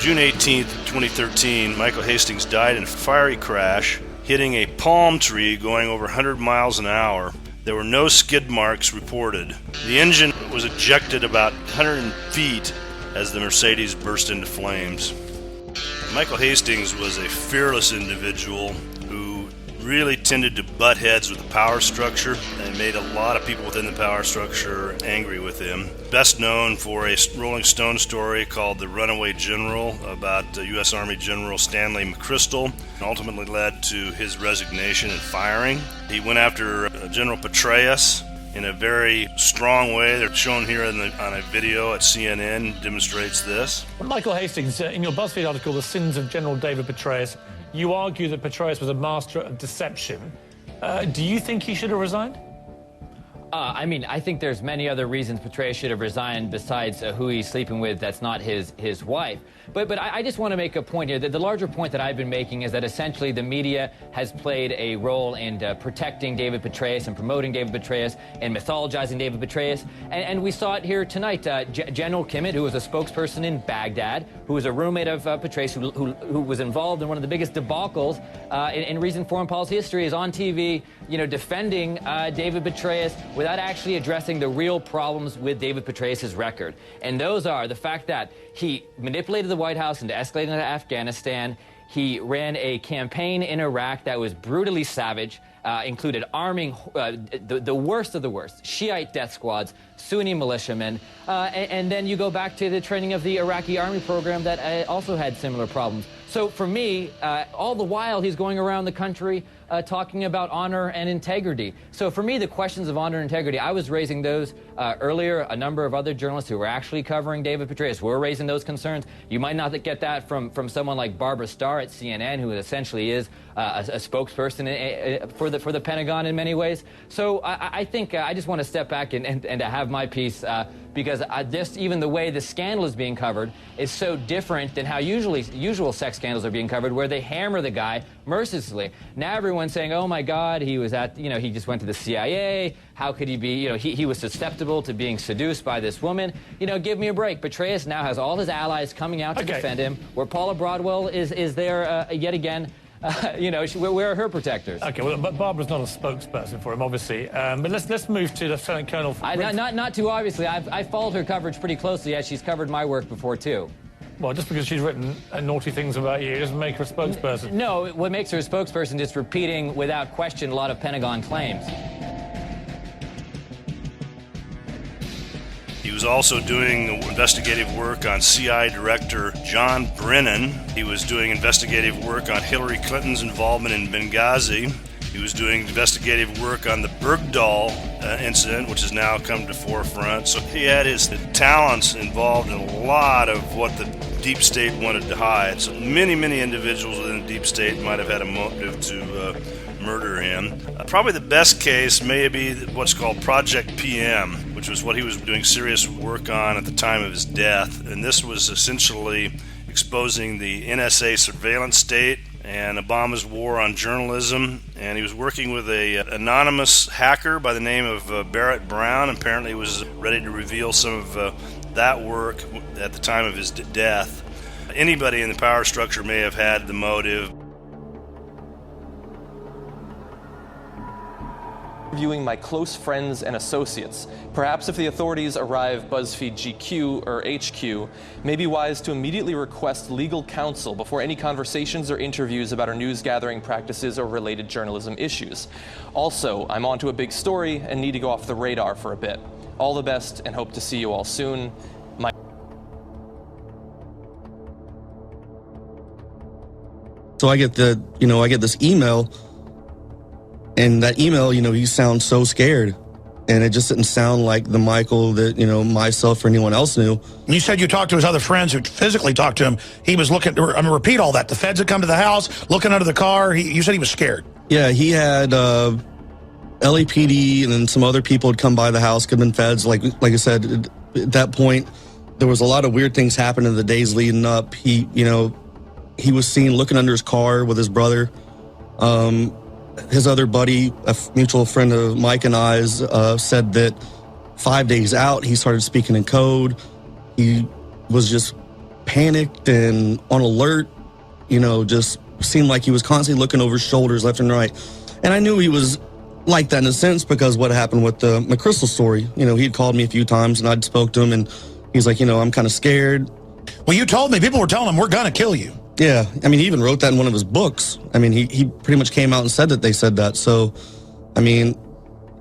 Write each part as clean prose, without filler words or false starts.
June 18th, 2013, Michael Hastings died in a fiery crash, hitting a palm tree going over 100 miles an hour. There were no skid marks reported. The engine was ejected about 100 feet as the Mercedes burst into flames. Michael Hastings was a fearless individual who really tended to butt heads with the power structure and made a lot of people within the power structure angry with him. Best known for a Rolling Stone story called The Runaway General about U.S. Army General Stanley McChrystal, and ultimately led to his resignation and firing. He went after General Petraeus in a very strong way. They're shown here on a video at CNN, demonstrates this. Michael Hastings, in your BuzzFeed article, The Sins of General David Petraeus, you argue that Petraeus was a master of deception. Do you think he should have resigned? I think there's many other reasons Petraeus should have resigned besides who he's sleeping with that's not his wife. But I just want to make a point here. That the larger point that I've been making is that essentially the media has played a role in protecting David Petraeus and promoting David Petraeus and mythologizing David Petraeus. And we saw it here tonight. General Kimmett, who was a spokesperson in Baghdad, who was a roommate of Petraeus, who was involved in one of the biggest debacles in recent foreign policy history, is on TV, defending David Petraeus without actually addressing the real problems with David Petraeus' record. And those are the fact that he manipulated the White House into escalating into Afghanistan. He ran a campaign in Iraq that was brutally savage, included arming the worst of the worst, Shiite death squads, Sunni militiamen, and then you go back to the training of the Iraqi army program that also had similar problems. So for me, all the while he's going around the country talking about honor and integrity. So for me, the questions of honor and integrity, I was raising those earlier. A number of other journalists who were actually covering David Petraeus were raising those concerns. You might not get that from someone like Barbara Starr at CNN, who essentially is a spokesperson for the Pentagon in many ways. So I think I just want to step back and to have my piece, because even the way the scandal is being covered is so different than how usual sex scandals are being covered, where they hammer the guy mercilessly. Now everyone's saying, oh my God, he was he just went to the CIA. How could he be, he was susceptible to being seduced by this woman. Give me a break. Petraeus now has all his allies coming out to defend him, where Paula Broadwell is there yet again. Where are her protectors? Okay, well, but Barbara's not a spokesperson for him, obviously. But let's move to Lieutenant Colonel. Not too obviously. I've followed her coverage pretty closely, as she's covered my work before too. Well, just because she's written naughty things about you doesn't make her a spokesperson. No, what makes her a spokesperson is repeating without question a lot of Pentagon claims. He was also doing investigative work on CI Director John Brennan. He was doing investigative work on Hillary Clinton's involvement in Benghazi. He was doing investigative work on the Bergdahl incident, which has now come to forefront. So he had his talents involved in a lot of what the deep state wanted to hide. So many individuals within the deep state might have had a motive to murder him. Probably the best case may be what's called Project PM, which was what he was doing serious work on at the time of his death. And this was essentially exposing the NSA surveillance state and Obama's war on journalism. And he was working with an anonymous hacker by the name of Barrett Brown. Apparently he was ready to reveal some of that work at the time of his death. Anybody in the power structure may have had the motive. Interviewing my close friends and associates. Perhaps if the authorities arrive BuzzFeed GQ or HQ, may be wise to immediately request legal counsel before any conversations or interviews about our news gathering practices or related journalism issues. Also, I'm onto a big story and need to go off the radar for a bit. All the best and hope to see you all soon. So I get this email. And that email, you sound so scared. And it just didn't sound like the Michael that, myself or anyone else knew. You said you talked to his other friends who physically talked to him. He was looking, repeat all that. The feds had come to the house, looking under the car. You said he was scared. Yeah, he had LAPD and then some other people had come by the house, could have been feds. Like I said, at that point, there was a lot of weird things happening in the days leading up. He was seen looking under his car with his brother. His other buddy, a mutual friend of Mike and I's, said that 5 days out, he started speaking in code. He was just panicked and on alert, you know, just seemed like he was constantly looking over his shoulders left and right. And I knew he was like that in a sense because what happened with the McChrystal story. You know, he'd called me a few times and I'd spoke to him and he's like, you know, I'm kind of scared. Well, you told me, people were telling him, we're going to kill you. Yeah. I mean, he even wrote that in one of his books. I mean, he pretty much came out and said that they said that. So, I mean,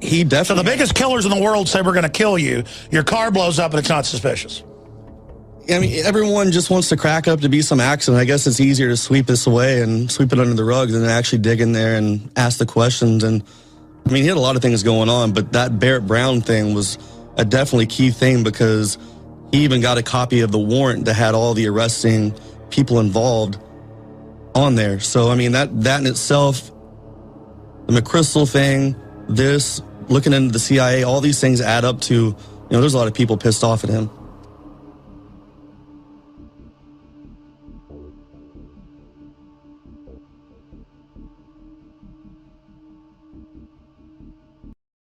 he definitely... So the biggest killers in the world say we're going to kill you. Your car blows up and it's not suspicious. I mean, everyone just wants to crack up to be some accident. I guess it's easier to sweep this away and sweep it under the rug than to actually dig in there and ask the questions. And I mean, he had a lot of things going on, but that Barrett Brown thing was a definitely key thing because he even got a copy of the warrant that had all the arresting people involved on there. So, I mean, that in itself, the McChrystal thing, this, looking into the CIA, all these things add up to, you know, there's a lot of people pissed off at him.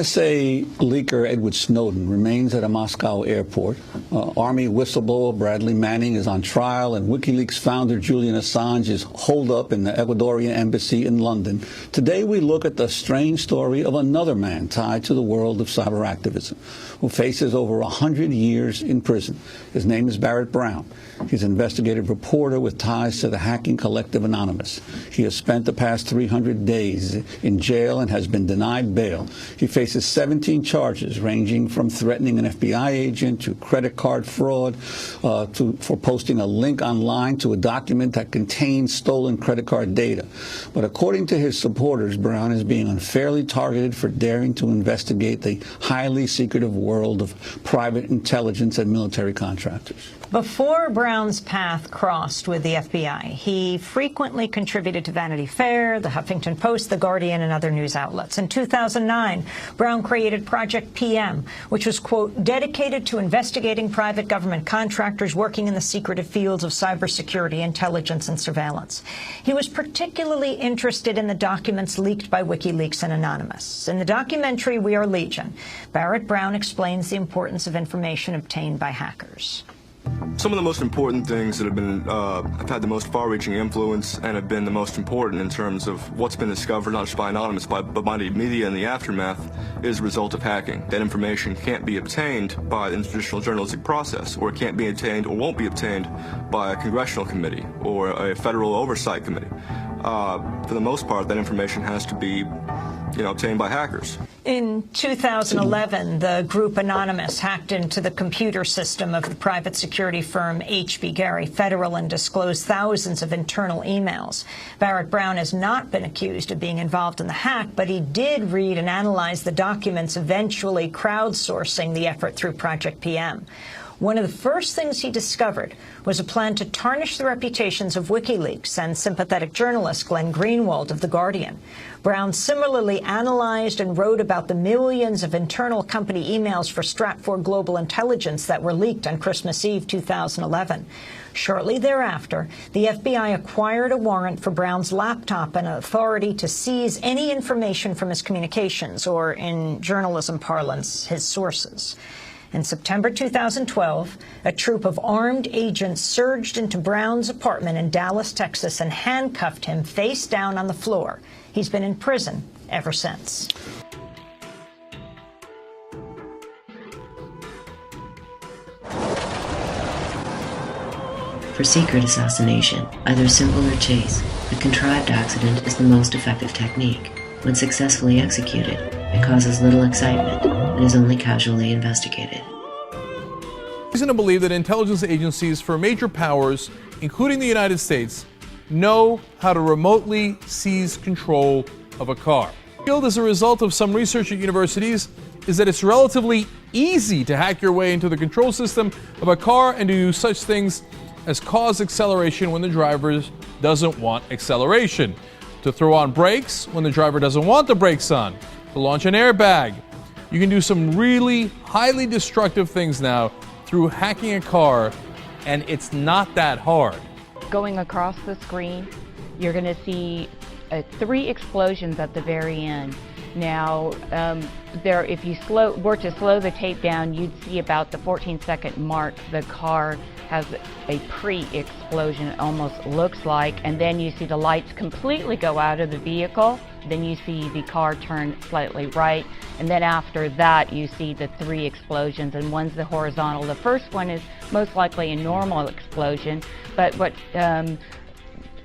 NSA leaker Edward Snowden remains at a Moscow airport. Army whistleblower Bradley Manning is on trial, and WikiLeaks founder Julian Assange is holed up in the Ecuadorian embassy in London. Today we look at the strange story of another man tied to the world of cyber activism, who faces over 100 years in prison. His name is Barrett Brown. He's an investigative reporter with ties to the hacking collective Anonymous. He has spent the past 300 days in jail and has been denied bail. He faces 17 charges ranging from threatening an FBI agent to credit card fraud for posting a link online to a document that contains stolen credit card data. But according to his supporters, Brown is being unfairly targeted for daring to investigate the highly secretive world of private intelligence and military contractors. Before Brown's path crossed with the FBI, he frequently contributed to Vanity Fair, The Huffington Post, The Guardian, and other news outlets. In 2009, Brown created Project PM, which was, quote, dedicated to investigating private government contractors working in the secretive fields of cybersecurity, intelligence, and surveillance. He was particularly interested in the documents leaked by WikiLeaks and Anonymous. In the documentary We Are Legion, Barrett Brown explains the importance of information obtained by hackers. Some of the most important things that have had the most far-reaching influence and have been the most important in terms of what's been discovered, not just by Anonymous, but by the media in the aftermath, is the result of hacking. That information can't be obtained by the traditional journalistic process, or it can't be obtained or won't be obtained by a congressional committee or a federal oversight committee. For the most part, that information has to be obtained by hackers. In 2011, the group Anonymous hacked into the computer system of the private security firm H.B. Gary Federal and disclosed thousands of internal emails. Barrett Brown has not been accused of being involved in the hack, but he did read and analyze the documents, eventually crowdsourcing the effort through Project PM. One of the first things he discovered was a plan to tarnish the reputations of WikiLeaks and sympathetic journalist Glenn Greenwald of The Guardian. Brown similarly analyzed and wrote about the millions of internal company emails for Stratfor Global Intelligence that were leaked on Christmas Eve 2011. Shortly thereafter, the FBI acquired a warrant for Brown's laptop and authority to seize any information from his communications, or in journalism parlance, his sources. In September 2012, a troop of armed agents surged into Brown's apartment in Dallas, Texas, and handcuffed him face down on the floor. He's been in prison ever since. For secret assassination, either simple or chase, a contrived accident is the most effective technique. When successfully executed, it causes little excitement and is only casually investigated. Reason to believe that intelligence agencies for major powers, including the United States, know how to remotely seize control of a car. Revealed as a result of some research at universities is that it's relatively easy to hack your way into the control system of a car and to do such things as cause acceleration when the driver doesn't want acceleration, to throw on brakes when the driver doesn't want the brakes on, to launch an airbag. You can do some really highly destructive things now through hacking a car, and it's not that hard. Going across the screen, you're going to see 3 explosions at the very end. Now, if you were to slow the tape down, you'd see about the 14-second mark the car has a pre-explosion, it almost looks like, and then you see the lights completely go out of the vehicle. Then you see the car turn slightly right, and then after that you see the 3 explosions, and one's the horizontal. The first one is most likely a normal explosion, but what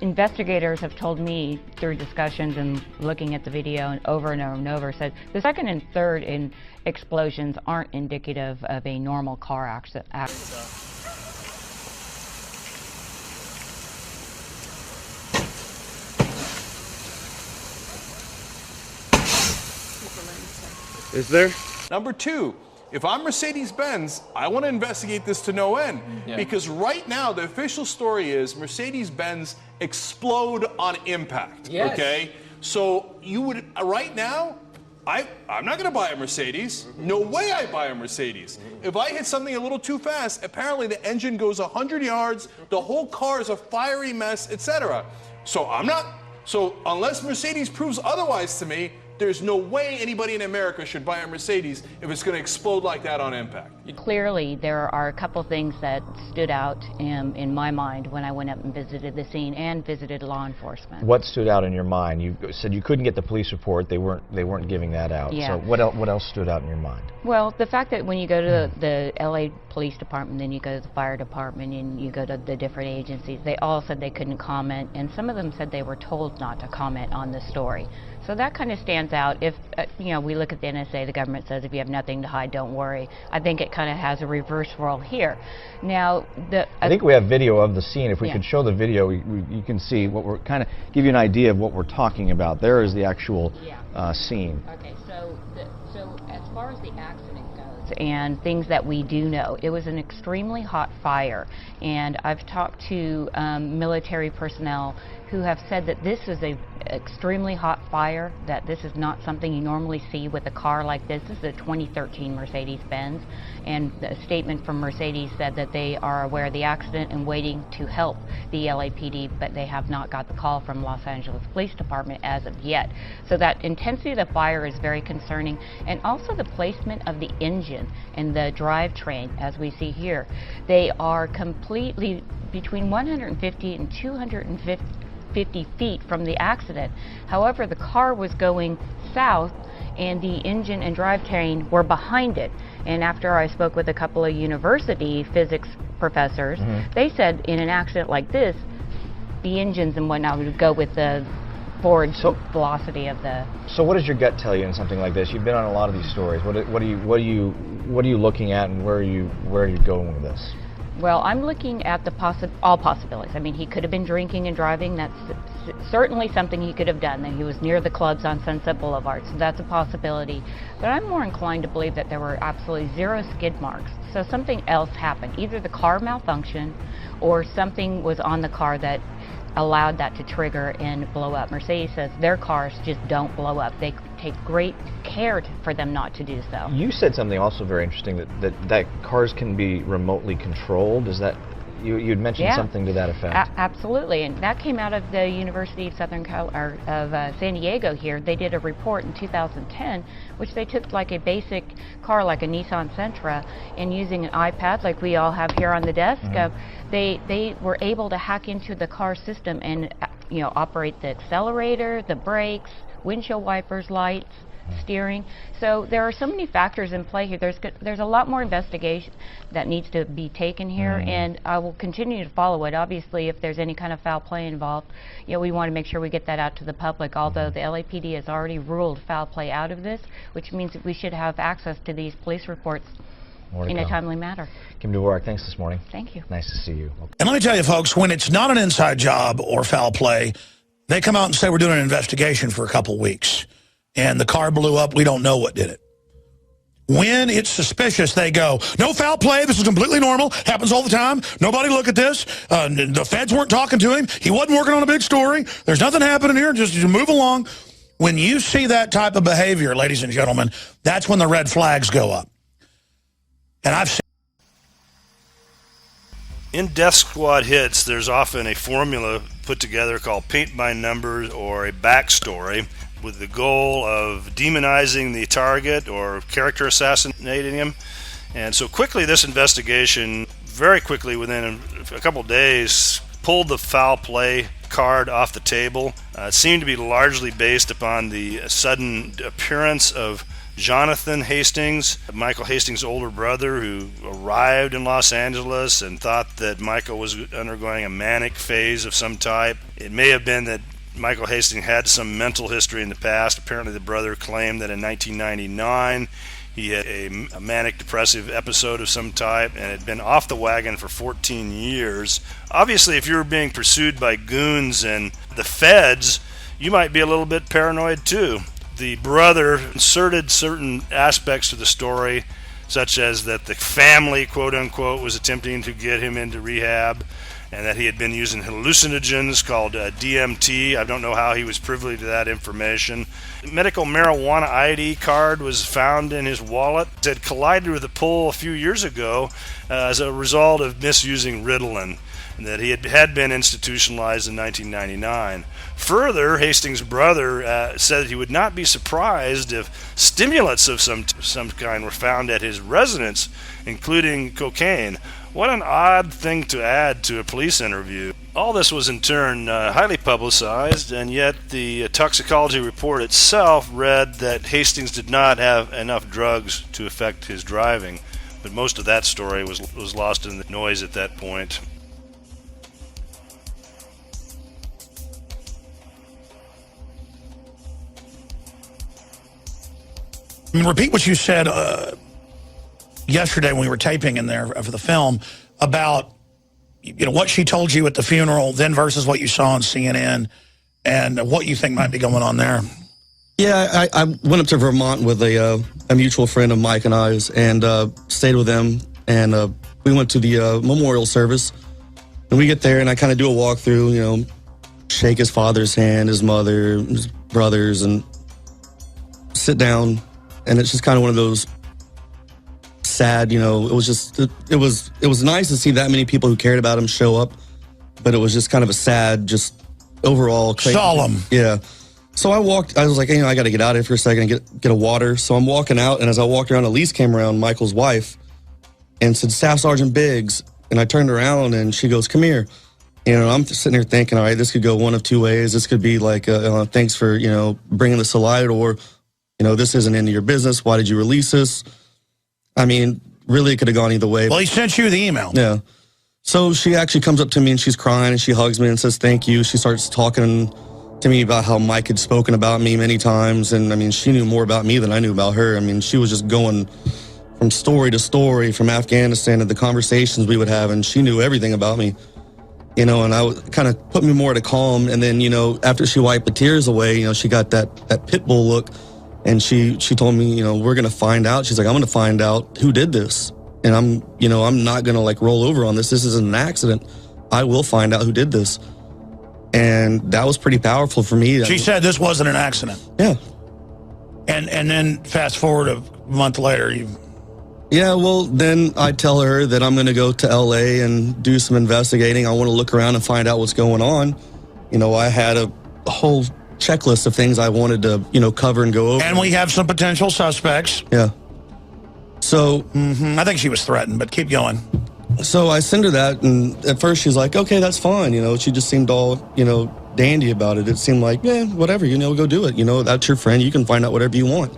investigators have told me through discussions and looking at the video and over and over said the second and third explosions aren't indicative of a normal car accident. Is there? Number 2, if I'm Mercedes-Benz, I want to investigate this to no end. Because right now, the official story is Mercedes-Benz explode on impact. Yes. Okay? So you would, right now, I'm not going to buy a Mercedes. No way I buy a Mercedes. If I hit something a little too fast, apparently the engine goes 100 yards, the whole car is a fiery mess, etc. So unless Mercedes proves otherwise to me, there's no way anybody in America should buy a Mercedes if it's going to explode like that on impact. Clearly, there are a couple things that stood out in my mind when I went up and visited the scene and visited law enforcement. What stood out in your mind? You said you couldn't get the police report. They weren't giving that out. Yeah. So what else stood out in your mind? Well, the fact that when you go to the LA Police Department, then you go to the fire department, and you go to the different agencies, they all said they couldn't comment, and some of them said they were told not to comment on the story. So that kind of stands out. If we look at the NSA, the government says if you have nothing to hide, don't worry. I think it kind of has a reverse role here. Now, I think we have video of the scene. If we could show the video, you can see what we're kind of give you an idea of what we're talking about. There is the actual scene. Okay, so as far as the accident goes and things that we do know, it was an extremely hot fire, and I've talked to military personnel who have said that this is a extremely hot fire, that this is not something you normally see with a car like this. This is a 2013 Mercedes-Benz, and a statement from Mercedes said that they are aware of the accident and waiting to help the LAPD, but they have not got the call from Los Angeles Police Department as of yet. So that intensity of the fire is very concerning, and also the placement of the engine and the drivetrain, as we see here. They are completely between 150 and 250 feet from the accident. However, the car was going south and the engine and drivetrain were behind it. And after I spoke with a couple of university physics professors, they said in an accident like this, the engines and whatnot would go with the forward velocity of the... So what does your gut tell you in something like this? You've been on a lot of these stories. What are you looking at, and where are you going with this? Well, I'm looking at all possibilities. I mean, he could have been drinking and driving. That's certainly something he could have done. That he was near the clubs on Sunset Boulevard, so that's a possibility. But I'm more inclined to believe that there were absolutely 0 skid marks. So something else happened. Either the car malfunctioned or something was on the car that allowed that to trigger and blow up. Mercedes says their cars just don't blow up. They take great care for them not to do so. You said something also very interesting, that cars can be remotely controlled. Is that you'd mentioned something to that effect? Absolutely, and that came out of the University of San Diego here. They did a report in 2010, which they took like a basic car, like a Nissan Sentra, and using an iPad like we all have here on the desk, they were able to hack into the car system and operate the accelerator, the brakes, windshield wipers, lights, steering. So there are so many factors in play here. There's a lot more investigation that needs to be taken here, and I will continue to follow it. Obviously, if there's any kind of foul play involved, we want to make sure we get that out to the public, although the LAPD has already ruled foul play out of this, which means that we should have access to these police reports in a timely manner. Kim Dvorak, thanks this morning. Thank you. Nice to see you. And let me tell you, folks, when it's not an inside job or foul play, they come out and say we're doing an investigation for a couple weeks, and the car blew up, we don't know what did it. When it's suspicious, they go, no foul play, this is completely normal, happens all the time, nobody look at this, the feds weren't talking to him, he wasn't working on a big story, there's nothing happening here, just move along. When you see that type of behavior, ladies and gentlemen, that's when the red flags go up. And I've seen... In Death Squad hits, there's often a formula put together called paint by numbers or a backstory, with the goal of demonizing the target or character assassinating him. And so quickly this investigation very quickly, within a couple days, pulled the foul play card off the table. It seemed to be largely based upon the sudden appearance of Jonathan Hastings, Michael Hastings' older brother, who arrived in Los Angeles and thought that Michael was undergoing a manic phase of some type. It may have been that Michael Hastings had some mental history in the past. Apparently the brother claimed that in 1999 he had a manic depressive episode of some type and had been off the wagon for 14 years. Obviously, if you were being pursued by goons and the feds, you might be a little bit paranoid too. The brother inserted certain aspects to the story, such as that the family, quote unquote, was attempting to get him into rehab, and that he had been using hallucinogens called DMT. I don't know how he was privy to that information. Medical marijuana ID card was found in his wallet. It had collided with a pole a few years ago as a result of misusing Ritalin, and that he had been institutionalized in 1999. Further, Hastings' brother said he would not be surprised if stimulants of some kind were found at his residence, including cocaine. What an odd thing to add to a police interview. All this was in turn highly publicized, and yet the toxicology report itself read that Hastings did not have enough drugs to affect his driving. But most of that story was lost in the noise at that point. Repeat what you said yesterday when we were taping in there for the film about what she told you at the funeral, then versus what you saw on CNN, and what you think might be going on there. Yeah, I went up to Vermont with a mutual friend of Mike and I's, and stayed with them, and we went to the memorial service, and we get there, and I kind of do a walkthrough, shake his father's hand, his mother, his brothers, and sit down, and it's just kind of one of those sad, it was just, it was nice to see that many people who cared about him show up, but it was just kind of a sad, just overall solemn. Yeah. So I was like, I got to get out of here for a second and get a water. So I'm walking out, and as I walked around, Elise came around, Michael's wife, and said, Staff Sergeant Biggs. And I turned around, and she goes, come here. I'm sitting here thinking, all right, this could go one of two ways. This could be like, thanks for, bringing this to light, or, this isn't any of your business. Why did you release this? I mean, really, it could have gone either way. Well, he sent you the email. Yeah. So she actually comes up to me, and she's crying, and she hugs me and says, thank you. She starts talking to me about how Mike had spoken about me many times. And I mean, she knew more about me than I knew about her. I mean, she was just going from story to story, from Afghanistan to the conversations we would have, and she knew everything about me. And I kind of put me more to calm. And then, after she wiped the tears away, she got that pit bull look, and she told me, we're going to find out. She's like, I'm going to find out who did this. And I'm not going to roll over on this. This isn't an accident. I will find out who did this. And that was pretty powerful for me. She said this wasn't an accident. Yeah. And then fast forward a month later, Yeah, well, then I tell her that I'm going to go to L.A. and do some investigating. I want to look around and find out what's going on. I had a whole checklist of things I wanted to, cover and go over. And we have some potential suspects. Yeah. So. I think she was threatened, but keep going. So I send her that, and at first she's like, okay, that's fine. She just seemed all, dandy about it. It seemed like, yeah, whatever, go do it. That's your friend. You can find out whatever you want.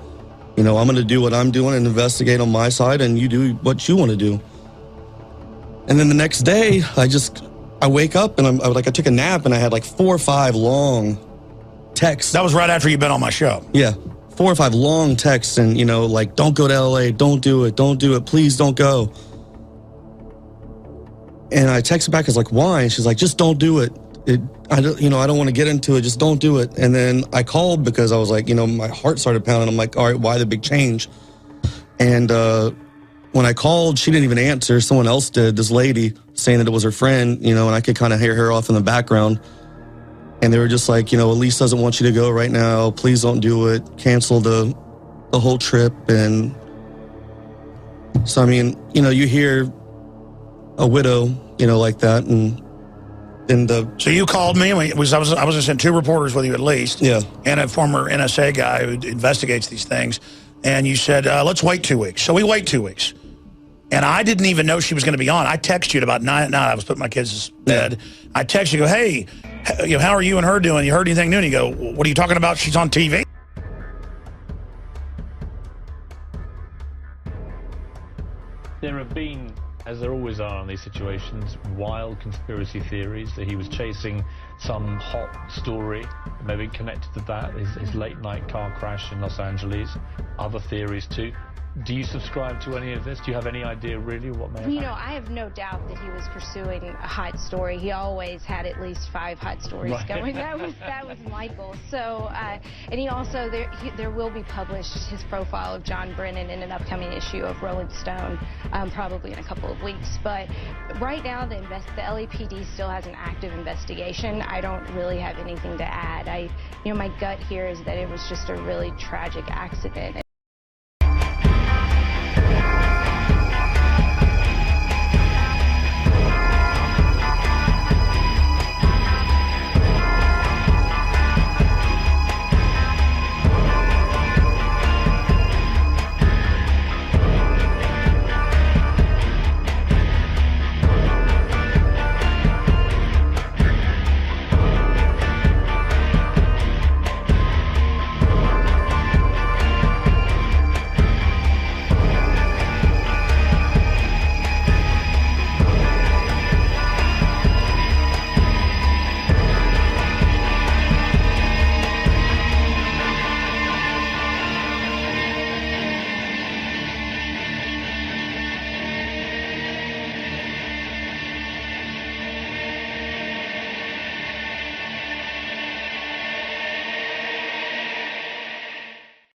I'm going to do what I'm doing and investigate on my side, and you do what you want to do. And then the next day, I wake up, and I took a nap, and I had 4 or 5 long texts. That was right after you'd been on my show. Yeah, 4 or 5 long texts, and, don't go to L.A., don't do it, please don't go. And I texted back, I was like, why? And she's like, just don't do it. I don't want to get into it. Just don't do it. And then I called because I was like, my heart started pounding. I'm like, all right, why the big change? And when I called, she didn't even answer. Someone else did, this lady, saying that it was her friend, and I could kind of hear her off in the background. And they were just like, Elise doesn't want you to go right now. Please don't do it. Cancel the whole trip. And so, I mean, you hear a widow, like that, and So you called me, and I was just in 2 reporters with you at least, yeah, and a former NSA guy who investigates these things, and you said, let's wait 2 weeks. So we wait 2 weeks. And I didn't even know she was going to be on. I texted you at about 9 at night. I was putting my kids to bed. I texted you, go, hey, how are you and her doing? You heard anything new? And you go, what are you talking about? She's on TV. There have been, as there always are in these situations, wild conspiracy theories that he was chasing some hot story, maybe connected to that, his late-night car crash in Los Angeles. Other theories too. Do you subscribe to any of this? Do you have any idea really what may have happened? I have no doubt that he was pursuing a hot story. He always had at least 5 hot stories going. That was Michael. So, and he also, there will be published his profile of John Brennan in an upcoming issue of Rolling Stone, probably in a couple of weeks. But right now, the LAPD still has an active investigation. I don't really have anything to add. My gut here is that it was just a really tragic accident.